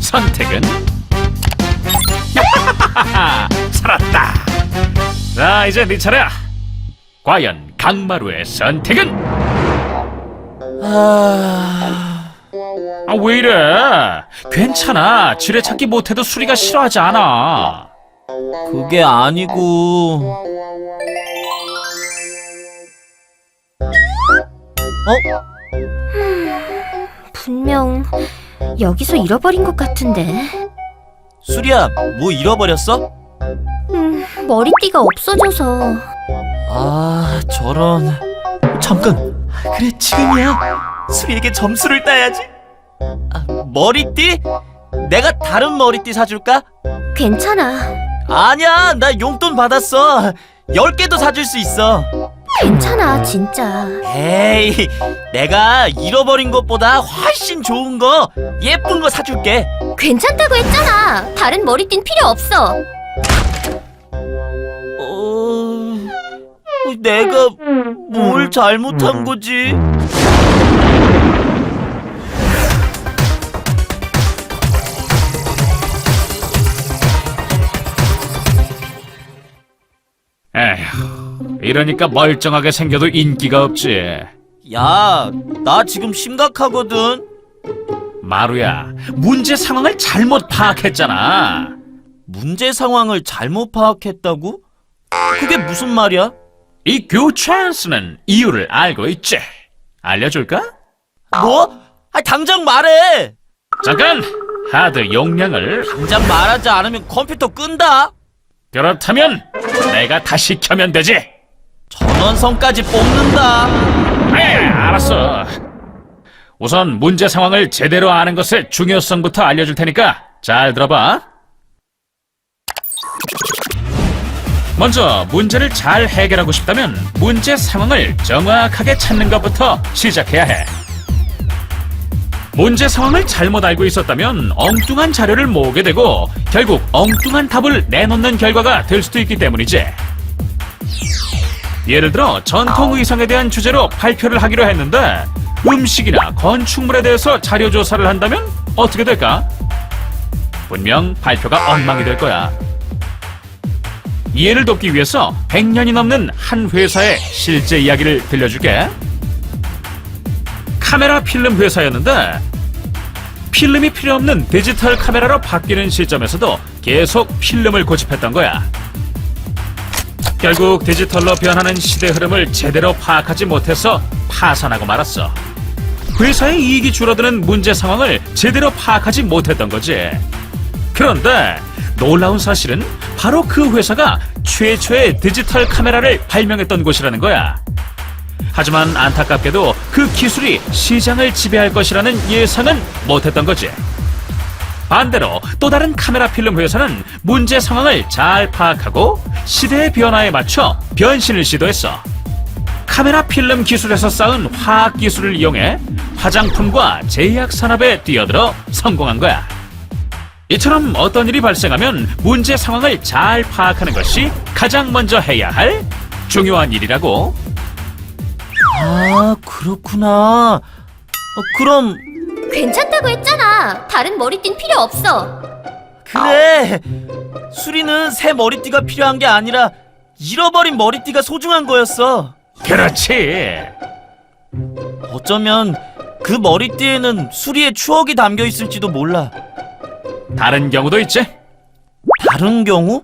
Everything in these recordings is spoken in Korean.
선택은 살았다. 자, 이제 네 차례야. 과연 강마루의 선택은? 왜 이래? 괜찮아. 지뢰찾기 못해도 수리가 싫어하지 않아. 그게 아니고... 분명 여기서 잃어버린 것 같은데. 수리야, 뭐 잃어버렸어? 머리띠가 없어져서. 아, 저런... 잠깐! 그래, 지금이야! 수리에게 점수를 따야지! 머리띠? 내가 다른 머리띠 사줄까? 괜찮아. 아니야, 나 용돈 받았어. 10개도 사줄 수 있어. 괜찮아, 진짜. 에이, 내가 잃어버린 것보다 훨씬 좋은 거, 예쁜 거 사줄게. 괜찮다고 했잖아. 다른 머리띠는 필요 없어. 내가 뭘 잘못한 거지? 에휴, 이러니까 멀쩡하게 생겨도 인기가 없지. 야, 나 지금 심각하거든. 마루야, 문제 상황을 잘못 파악했잖아. 문제 상황을 잘못 파악했다고? 그게 무슨 말이야? 이 교차한스는 이유를 알고 있지. 알려줄까? 뭐? 당장 말해! 잠깐! 하드 용량을. 당장 말하지 않으면 컴퓨터 끈다. 그렇다면 내가 다시 켜면 되지. 전원선까지 뽑는다. 알았어. 우선 문제 상황을 제대로 아는 것의 중요성부터 알려줄 테니까 잘 들어봐. 먼저 문제를 잘 해결하고 싶다면 문제 상황을 정확하게 찾는 것부터 시작해야 해. 문제 상황을 잘못 알고 있었다면 엉뚱한 자료를 모으게 되고 결국 엉뚱한 답을 내놓는 결과가 될 수도 있기 때문이지. 예를 들어 전통 의상에 대한 주제로 발표를 하기로 했는데 음식이나 건축물에 대해서 자료 조사를 한다면 어떻게 될까? 분명 발표가 엉망이 될 거야. 이해를 돕기 위해서 100년이 넘는 한 회사의 실제 이야기를 들려줄게. 카메라 필름 회사였는데 필름이 필요 없는 디지털 카메라로 바뀌는 시점에서도 계속 필름을 고집했던 거야. 결국 디지털로 변하는 시대 흐름을 제대로 파악하지 못해서 파산하고 말았어. 회사의 이익이 줄어드는 문제 상황을 제대로 파악하지 못했던 거지. 그런데 놀라운 사실은 바로 그 회사가 최초의 디지털 카메라를 발명했던 곳이라는 거야. 하지만 안타깝게도 그 기술이 시장을 지배할 것이라는 예상은 못했던 거지. 반대로 또 다른 카메라 필름 회사는 문제 상황을 잘 파악하고 시대의 변화에 맞춰 변신을 시도했어. 카메라 필름 기술에서 쌓은 화학 기술을 이용해 화장품과 제약 산업에 뛰어들어 성공한 거야. 이처럼 어떤 일이 발생하면 문제 상황을 잘 파악하는 것이 가장 먼저 해야 할 중요한 일이라고. 아, 그렇구나. 그럼 괜찮다고 했잖아. 다른 머리띠는 필요 없어. 그래. 수리는 새 머리띠가 필요한 게 아니라 잃어버린 머리띠가 소중한 거였어. 그렇지. 어쩌면 그 머리띠에는 수리의 추억이 담겨 있을지도 몰라. 다른 경우도 있지. 다른 경우?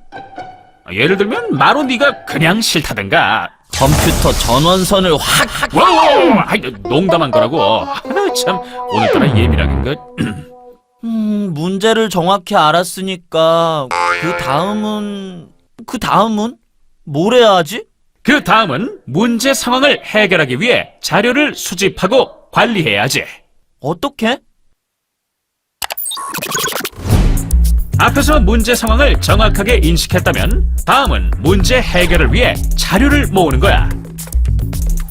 예를 들면 마루 네가 그냥 싫다든가. 컴퓨터 전원선을 확 와우! 농담한 거라고. 참 오늘따라 예민하긴 것. 문제를 정확히 알았으니까 그 다음은 뭘 해야 하지? 그 다음은 문제 상황을 해결하기 위해 자료를 수집하고 관리해야지. 어떻게? 앞에서 문제 상황을 정확하게 인식했다면 다음은 문제 해결을 위해 자료를 모으는 거야.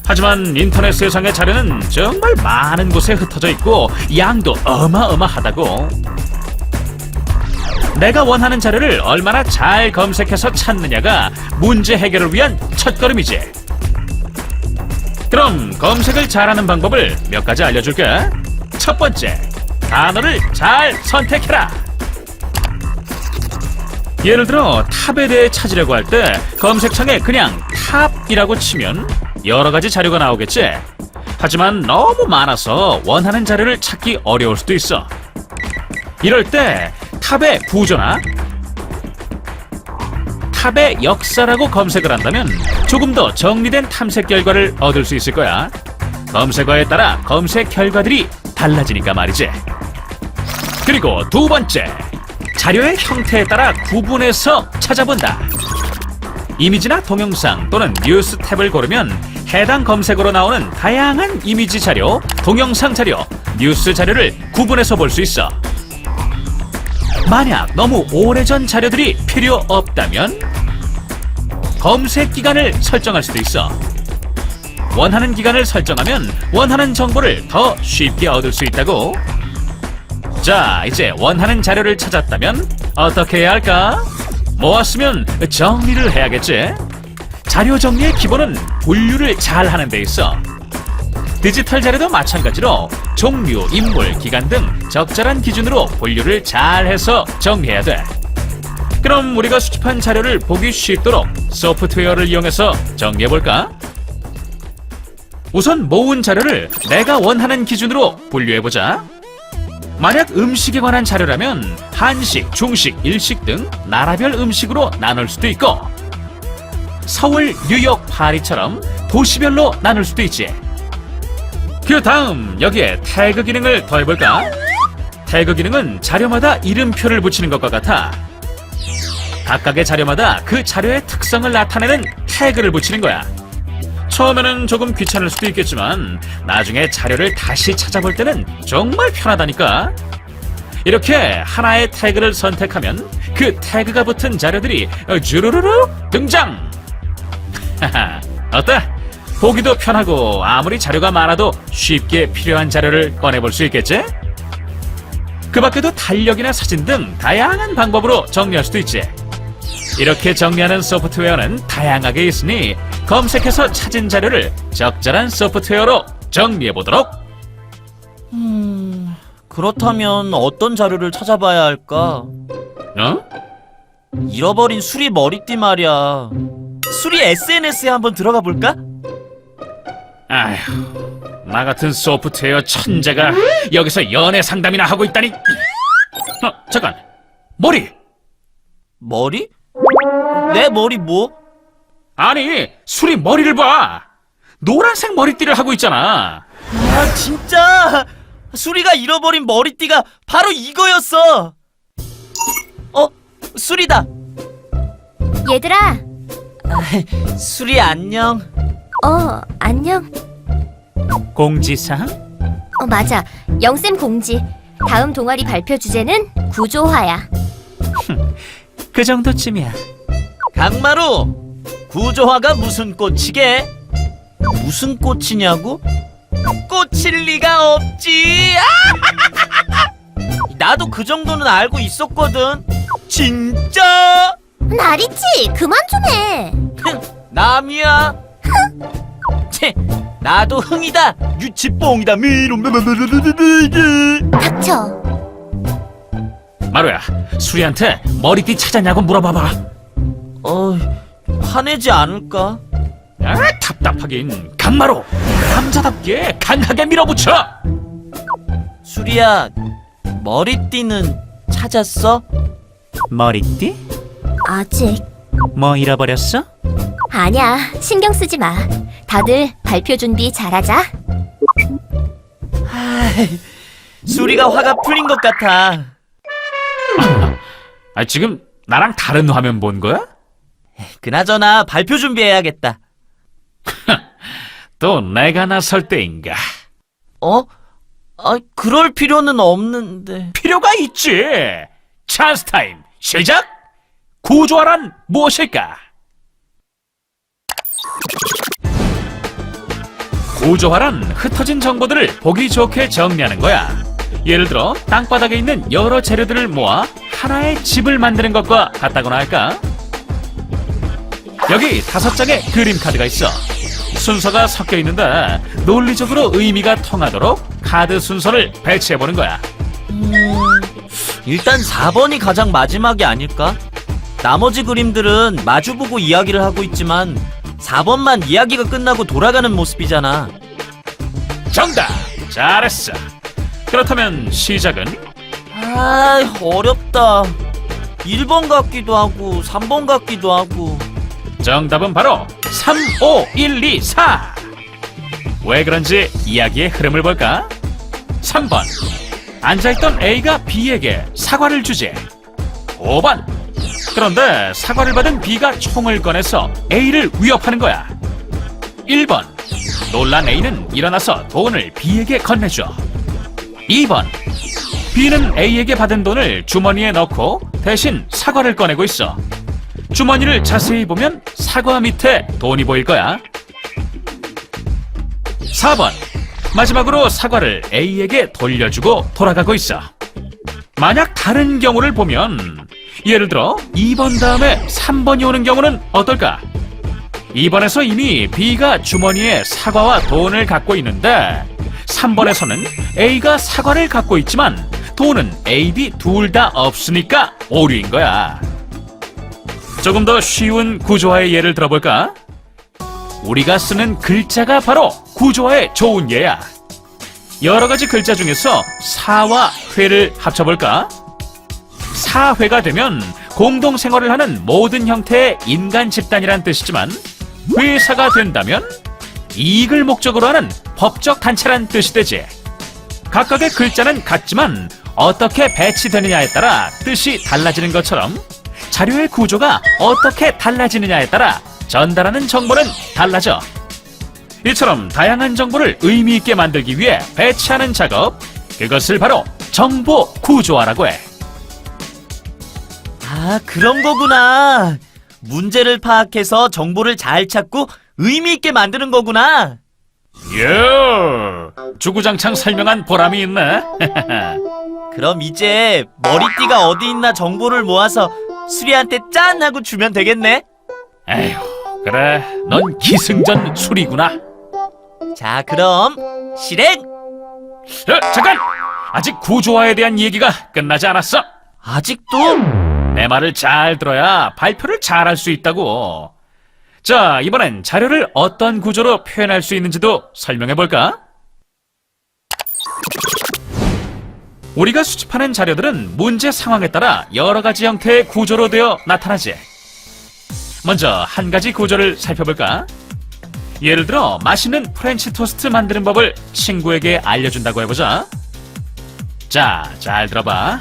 하지만 인터넷 세상의 자료는 정말 많은 곳에 흩어져 있고 양도 어마어마하다고. 내가 원하는 자료를 얼마나 잘 검색해서 찾느냐가 문제 해결을 위한 첫걸음이지. 그럼 검색을 잘하는 방법을 몇 가지 알려줄게. 첫 번째, 단어를 잘 선택해라. 예를 들어 탑에 대해 찾으려고 할 때 검색창에 그냥 탑이라고 치면 여러 가지 자료가 나오겠지. 하지만 너무 많아서 원하는 자료를 찾기 어려울 수도 있어. 이럴 때 탑의 구조나 탑의 역사라고 검색을 한다면 조금 더 정리된 탐색 결과를 얻을 수 있을 거야. 검색어에 따라 검색 결과들이 달라지니까 말이지. 그리고 두 번째, 자료의 형태에 따라 구분해서 찾아본다. 이미지나 동영상 또는 뉴스 탭을 고르면 해당 검색어로 나오는 다양한 이미지 자료, 동영상 자료, 뉴스 자료를 구분해서 볼 수 있어. 만약 너무 오래전 자료들이 필요 없다면 검색 기간을 설정할 수도 있어. 원하는 기간을 설정하면 원하는 정보를 더 쉽게 얻을 수 있다고. 자, 이제 원하는 자료를 찾았다면 어떻게 해야 할까? 모았으면 정리를 해야겠지. 자료 정리의 기본은 분류를 잘 하는 데 있어. 디지털 자료도 마찬가지로 종류, 인물, 기간 등 적절한 기준으로 분류를 잘 해서 정리해야 돼. 그럼 우리가 수집한 자료를 보기 쉽도록 소프트웨어를 이용해서 정리해볼까? 우선 모은 자료를 내가 원하는 기준으로 분류해보자. 만약 음식에 관한 자료라면 한식, 중식, 일식 등 나라별 음식으로 나눌 수도 있고, 서울, 뉴욕, 파리처럼 도시별로 나눌 수도 있지. 그 다음 여기에 태그 기능을 더해볼까? 태그 기능은 자료마다 이름표를 붙이는 것과 같아. 각각의 자료마다 그 자료의 특성을 나타내는 태그를 붙이는 거야. 처음에는 조금 귀찮을 수도 있겠지만 나중에 자료를 다시 찾아볼 때는 정말 편하다니까. 이렇게 하나의 태그를 선택하면 그 태그가 붙은 자료들이 주르르르 등장! 어때? 보기도 편하고 아무리 자료가 많아도 쉽게 필요한 자료를 꺼내볼 수 있겠지? 그 밖에도 달력이나 사진 등 다양한 방법으로 정리할 수도 있지. 이렇게 정리하는 소프트웨어는 다양하게 있으니 검색해서 찾은 자료를 적절한 소프트웨어로 정리해보도록. 그렇다면 어떤 자료를 찾아봐야 할까? 어? 잃어버린 수리 머리띠 말이야. 수리 SNS에 한번 들어가 볼까? 아휴, 나 같은 소프트웨어 천재가 여기서 연애 상담이나 하고 있다니. 잠깐, 머리! 머리? 내 머리 뭐? 아니, 수리 머리를 봐! 노란색 머리띠를 하고 있잖아. 아, 진짜! 수리가 잃어버린 머리띠가 바로 이거였어! 수리다! 얘들아, 수리 안녕. 안녕. 공지사항? 맞아. 영쌤 공지. 다음 동아리 발표 주제는 구조화야. 그 정도쯤이야. 강마루! 구조화가 무슨 꽃이게? 무슨 꽃이냐고? 꽃일 리가 없지! 나도 그 정도는 알고 있었거든. 진짜? 나리치, 그만 좀 해. 남이야. 채, 나도 흥이다. 유치뽕이다. 닥쳐. 마루야, 수리한테 머리띠 찾았냐고 물어봐봐. 화내지 않을까? 아, 답답하긴. 강마루, 남자답게 강하게 밀어붙여. 수리야, 머리띠는 찾았어? 머리띠? 아직. 뭐 잃어버렸어? 아니야, 신경 쓰지 마. 다들 발표 준비 잘하자. 수리가 화가 풀린 것 같아. 지금 나랑 다른 화면 본 거야? 그나저나 발표 준비해야겠다. 또 내가 나설 때인가? 그럴 필요는 없는데. 필요가 있지. 찬스 타임 시작. 구조화란 무엇일까? 구조화란 흩어진 정보들을 보기 좋게 정리하는 거야. 예를 들어 땅바닥에 있는 여러 재료들을 모아 하나의 집을 만드는 것과 같다고나 할까? 여기 5장의 그림 카드가 있어. 순서가 섞여 있는데 논리적으로 의미가 통하도록 카드 순서를 배치해보는 거야. 일단 4번이 가장 마지막이 아닐까? 나머지 그림들은 마주보고 이야기를 하고 있지만 4번만 이야기가 끝나고 돌아가는 모습이잖아. 정답! 잘했어. 그렇다면 시작은? 아, 어렵다. 1번 같기도 하고 3번 같기도 하고. 정답은 바로 3, 5, 1, 2, 4. 왜 그런지 이야기의 흐름을 볼까? 3번. 앉아있던 A가 B에게 사과를 주지. 5번. 그런데 사과를 받은 B가 총을 꺼내서 A를 위협하는 거야. 1번. 놀란 A는 일어나서 돈을 B에게 건네줘. 2번. B는 A에게 받은 돈을 주머니에 넣고 대신 사과를 꺼내고 있어. 주머니를 자세히 보면 사과 밑에 돈이 보일 거야. 4번. 마지막으로 사과를 A에게 돌려주고 돌아가고 있어. 만약 다른 경우를 보면, 예를 들어 2번 다음에 3번이 오는 경우는 어떨까? 2번에서 이미 B가 주머니에 사과와 돈을 갖고 있는데 3번에서는 A가 사과를 갖고 있지만 돈은 A, B 둘 다 없으니까 오류인 거야. 조금 더 쉬운 구조화의 예를 들어볼까? 우리가 쓰는 글자가 바로 구조화의 좋은 예야. 여러 가지 글자 중에서 사와 회를 합쳐볼까? 사회가 되면 공동생활을 하는 모든 형태의 인간 집단이란 뜻이지만, 회사가 된다면 이익을 목적으로 하는 법적 단체란 뜻이 되지. 각각의 글자는 같지만 어떻게 배치되느냐에 따라 뜻이 달라지는 것처럼 자료의 구조가 어떻게 달라지느냐에 따라 전달하는 정보는 달라져. 이처럼 다양한 정보를 의미 있게 만들기 위해 배치하는 작업, 그것을 바로 정보 구조화라고 해. 아, 그런 거구나. 문제를 파악해서 정보를 잘 찾고 의미 있게 만드는 거구나. 요, 주구장창 설명한 보람이 있네. 그럼 이제 머리띠가 어디 있나 정보를 모아서 수리한테 짠 하고 주면 되겠네. 에휴, 그래, 넌 기승전 수리구나. 자, 그럼 실행! 잠깐! 아직 구조화에 대한 얘기가 끝나지 않았어. 아직도? 내 말을 잘 들어야 발표를 잘 할 수 있다고. 자, 이번엔 자료를 어떤 구조로 표현할 수 있는지도 설명해볼까? 우리가 수집하는 자료들은 문제 상황에 따라 여러 가지 형태의 구조로 되어 나타나지. 먼저 한 가지 구조를 살펴볼까? 예를 들어 맛있는 프렌치 토스트 만드는 법을 친구에게 알려준다고 해보자. 자, 잘 들어봐.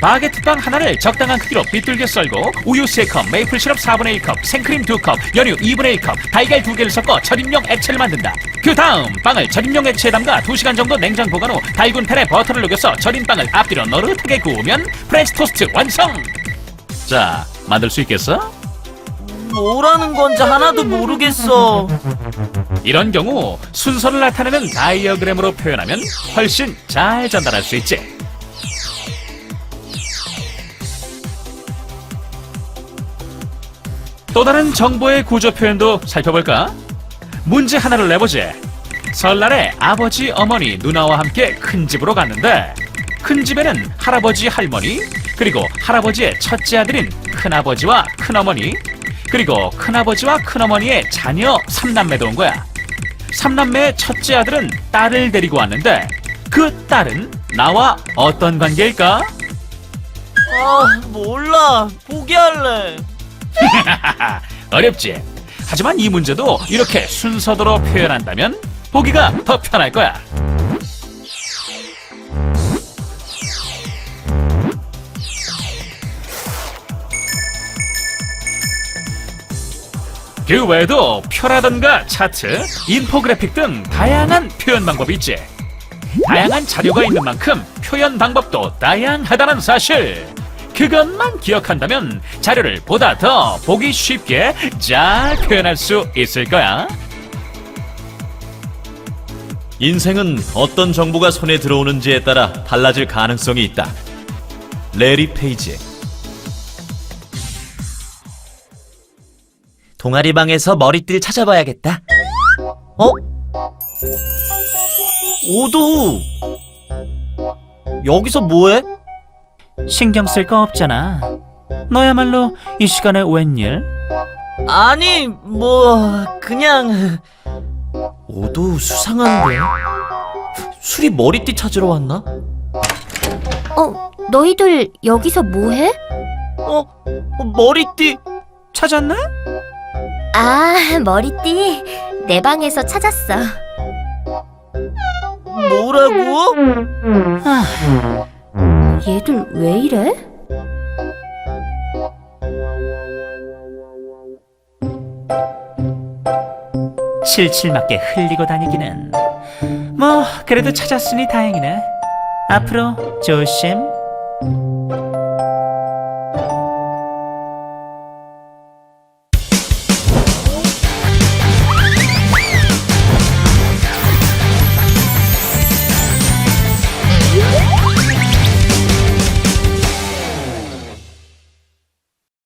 바게트빵 하나를 적당한 크기로 비뚤게 썰고 우유 3컵, 메이플 시럽 4분의 1컵, 생크림 2컵, 연유 2분의 1컵, 달걀 2개를 섞어 절임용 액체를 만든다. 그 다음 빵을 절임용 액체에 담가 2시간 정도 냉장 보관 후 달군 팬에 버터를 녹여서 절인 빵을 앞뒤로 노릇하게 구우면 프렌치 토스트 완성! 자, 만들 수 있겠어? 뭐라는 건지 하나도 모르겠어. 이런 경우 순서를 나타내는 다이어그램으로 표현하면 훨씬 잘 전달할 수 있지. 또 다른 정보의 구조 표현도 살펴볼까? 문제 하나를 내보지. 설날에 아버지, 어머니, 누나와 함께 큰 집으로 갔는데 큰 집에는 할아버지, 할머니, 그리고 할아버지의 첫째 아들인 큰아버지와 큰어머니, 그리고 큰아버지와 큰어머니의 자녀 3남매도 온 거야. 3남매의 첫째 아들은 딸을 데리고 왔는데 그 딸은 나와 어떤 관계일까? 아, 몰라. 포기할래. 어렵지? 하지만 이 문제도 이렇게 순서대로 표현한다면 보기가 더 편할 거야. 그 외에도 표라던가 차트, 인포그래픽 등 다양한 표현 방법이 있지. 다양한 자료가 있는 만큼 표현 방법도 다양하다는 사실. 그것만 기억한다면 자료를 보다 더 보기 쉽게 잘 표현할 수 있을 거야. 인생은 어떤 정보가 손에 들어오는지에 따라 달라질 가능성이 있다. 레리 페이지. 동아리방에서 머리띠를 찾아봐야겠다. 어? 오도! 여기서 뭐해? 신경 쓸 거 없잖아. 너야말로 이 시간에 웬일? 아니, 뭐 그냥 오도 수상한데. 수리 머리띠 찾으러 왔나? 너희들 여기서 뭐해? 머리띠. 찾았나? 아, 머리띠. 내 방에서 찾았어. 뭐라고? 얘들 왜 이래? 실칠맞게 흘리고 다니기는. 뭐 그래도 찾았으니 다행이네. 앞으로 조심.